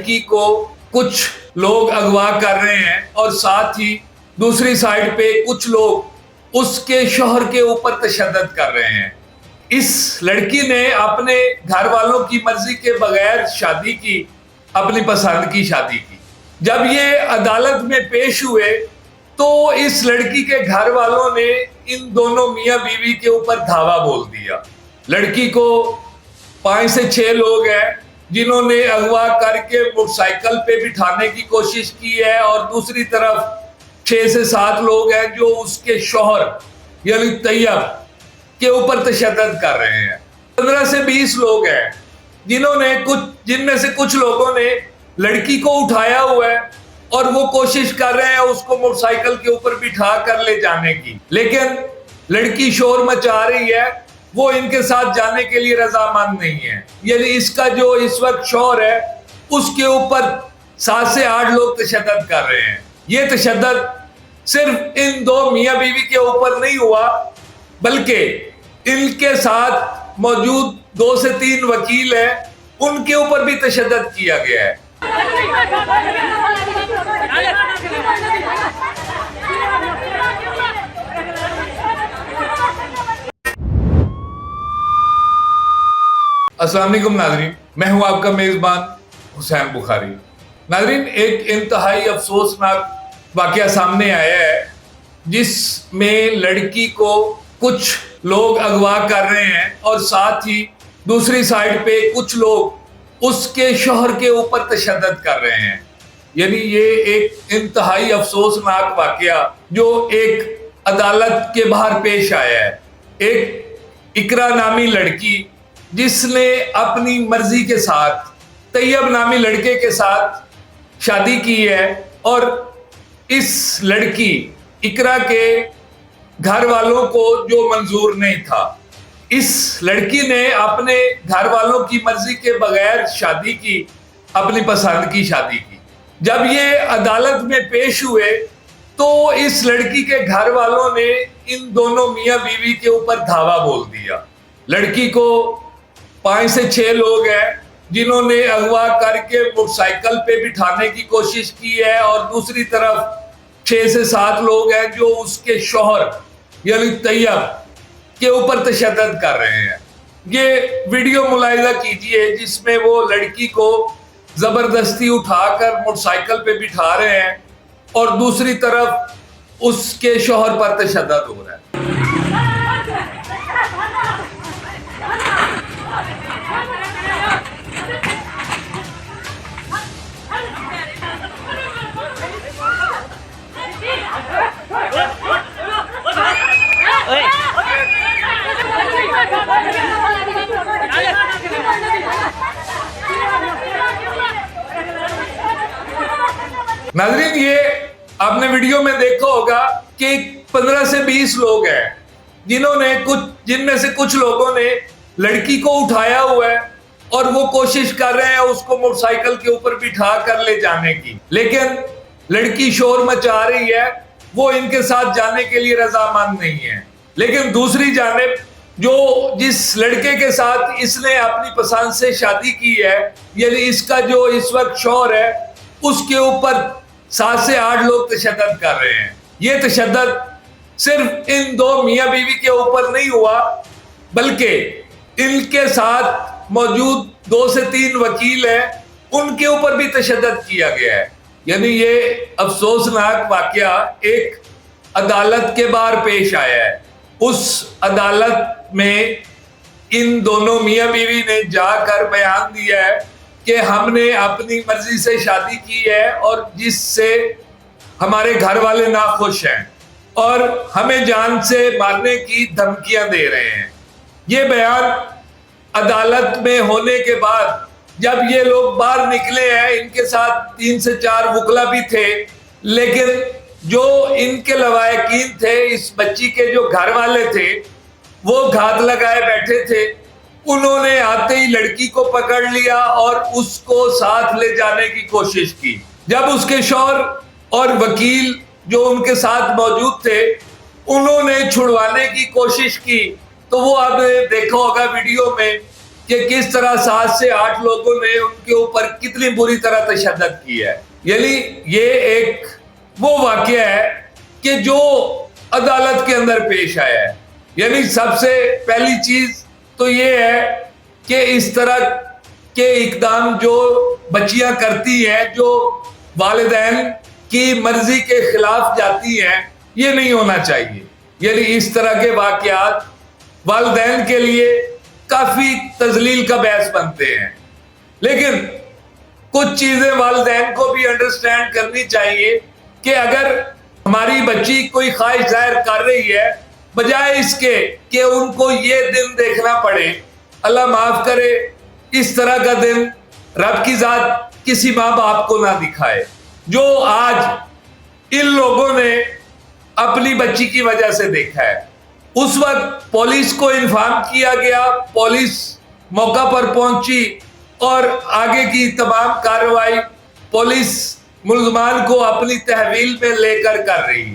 लड़की को कुछ लोग अगवा कर रहे हैं और साथ ही दूसरी साइड पे कुछ लोग उसके शौहर के ऊपर तशद्दुद कर रहे हैं। इस लड़की ने अपने घर वालों की मर्जी के बगैर शादी की, अपनी पसंद की शादी की। जब ये अदालत में पेश हुए तो इस लड़की के घर वालों ने इन दोनों मियाँ बीवी के ऊपर धावा बोल दिया। लड़की को 5 से 6 लोग हैं जिन्होंने अगवा करके मोटरसाइकिल पे बिठाने की कोशिश की है और दूसरी तरफ 6 से 7 लोग हैं जो उसके शौहर यानी तैयब के ऊपर तशद्दुद कर रहे हैं। 15 से 20 लोग हैं जिनमें से कुछ लोगों ने लड़की को उठाया हुआ है और वो कोशिश कर रहे हैं उसको मोटरसाइकिल के ऊपर बिठा कर ले जाने की, लेकिन लड़की शोर मचा रही है, वो इनके साथ जाने के लिए रजामंद नहीं है। यानी इसका जो इस वक्त शौहर है उसके ऊपर 7 से 8 लोग तशद्दुद कर रहे हैं। ये तशद्दुद सिर्फ इन 2 मियाँ बीवी के ऊपर नहीं हुआ, बल्कि इनके साथ मौजूद 2 से 3 वकील हैं, उनके ऊपर भी तशद्दुद किया गया है। अस्सलाम वालेकुम नाज़रीन, मैं हूं आपका मेज़बान हुसैन बुखारी। नाज़रीन, एक इंतहाई अफसोसनाक वाक़या सामने आया है जिसमें लड़की को कुछ लोग अगवा कर रहे हैं और साथ ही दूसरी साइड पे कुछ लोग उसके शौहर के ऊपर तशद्दुद कर रहे हैं। यानी ये एक इंतहाई अफसोसनाक वाक़या जो एक अदालत के बाहर पेश आया है। एक इकरा नामी लड़की जिसने अपनी मर्जी के साथ तैयब नामी लड़के के साथ शादी की है और इस लड़की इकरा के घर वालों को जो मंजूर नहीं था, इस लड़की ने अपने घर वालों की मर्जी के बगैर शादी की, अपनी पसंद की शादी की। जब ये अदालत में पेश हुए तो इस लड़की के घर वालों ने इन दोनों मियाँ बीवी के ऊपर धावा बोल दिया। लड़की को 5 से 6 लोग हैं जिन्होंने अगवा करके मोटरसाइकिल पे बिठाने की कोशिश की है और दूसरी तरफ 6 से 7 लोग हैं जो उसके शौहर यानी तैयब के ऊपर तशद्दुद कर रहे हैं। ये वीडियो मुलाहिजा कीजिए जिसमें वो लड़की को जबरदस्ती उठाकर मोटरसाइकिल पे बिठा रहे हैं और दूसरी तरफ उसके शौहर पर तशद्दुद हो रहा है। नाज़रीन, ये आपने वीडियो में देखा होगा कि 15 से 20 लोग हैं जिनमें से कुछ लोगों ने लड़की को उठाया हुआ है और वो कोशिश कर रहे हैं उसको मोटरसाइकिल के ऊपर बिठा कर ले जाने की, लेकिन लड़की शोर मचा रही है, वो इनके साथ जाने के लिए रजामंद नहीं है। लेकिन दूसरी जानिब जिस लड़के के साथ इसने अपनी पसंद से शादी की है, यानी इसका जो इस वक्त शौहर है, उसके ऊपर 7 से 8 लोग तशद्दुद कर रहे हैं। ये तशद्दुद सिर्फ इन 2 मियाँ बीवी के ऊपर नहीं हुआ, बल्कि इनके साथ मौजूद 2 से 3 वकील हैं, उनके ऊपर भी तशद्दुद किया गया है। यानी ये अफसोसनाक वाक़या एक अदालत के बाहर पेश आया है। उस अदालत में इन दोनों मियाँ बीवी ने जाकर बयान दिया है कि हमने अपनी मर्जी से शादी की है और जिससे हमारे घर वाले नाखुश हैं और हमें जान से मारने की धमकियां दे रहे हैं। ये बयान अदालत में होने के बाद जब ये लोग बाहर निकले हैं, इनके साथ 3 से 4 वकला भी थे, लेकिन जो इनके लवायकीन थे, इस बच्ची के जो घर वाले थे, वो घात लगाए बैठे थे। उन्होंने आते ही लड़की को पकड़ लिया और उसको साथ ले जाने की कोशिश की। जब उसके शौहर और वकील जो उनके साथ मौजूद थे, उन्होंने छुड़वाने की कोशिश की तो वो आपने देखा होगा वीडियो में کہ کس طرح 7 سے 8 لوگوں نے ان کے اوپر کتنی بری طرح تشدد کیا ہے. یعنی یہ ایک وہ واقعہ ہے کہ جو عدالت کے اندر پیش آیا ہے. یعنی سب سے پہلی چیز تو یہ ہے کہ اس طرح کے اقدام جو بچیاں کرتی ہیں جو والدین کی مرضی کے خلاف جاتی ہیں یہ نہیں ہونا چاہیے. یعنی اس طرح کے واقعات والدین کے لیے کافی تذلیل کا باعث بنتے ہیں. لیکن کچھ چیزیں والدین کو بھی انڈرسٹینڈ کرنی چاہیے کہ اگر ہماری بچی کوئی خواہش ظاہر کر رہی ہے بجائے اس کے کہ ان کو یہ دن دیکھنا پڑے، اللہ معاف کرے اس طرح کا دن رب کی ذات کسی ماں باپ کو نہ دکھائے. جو آج ان لوگوں نے اپنی بچی کی وجہ سے دیکھا ہے. اس وقت پولیس کو انفارم کیا گیا، پولیس موقع پر پہنچی اور آگے کی تمام کارروائی پولیس ملزمان کو اپنی تحویل میں لے کر رہی ہے.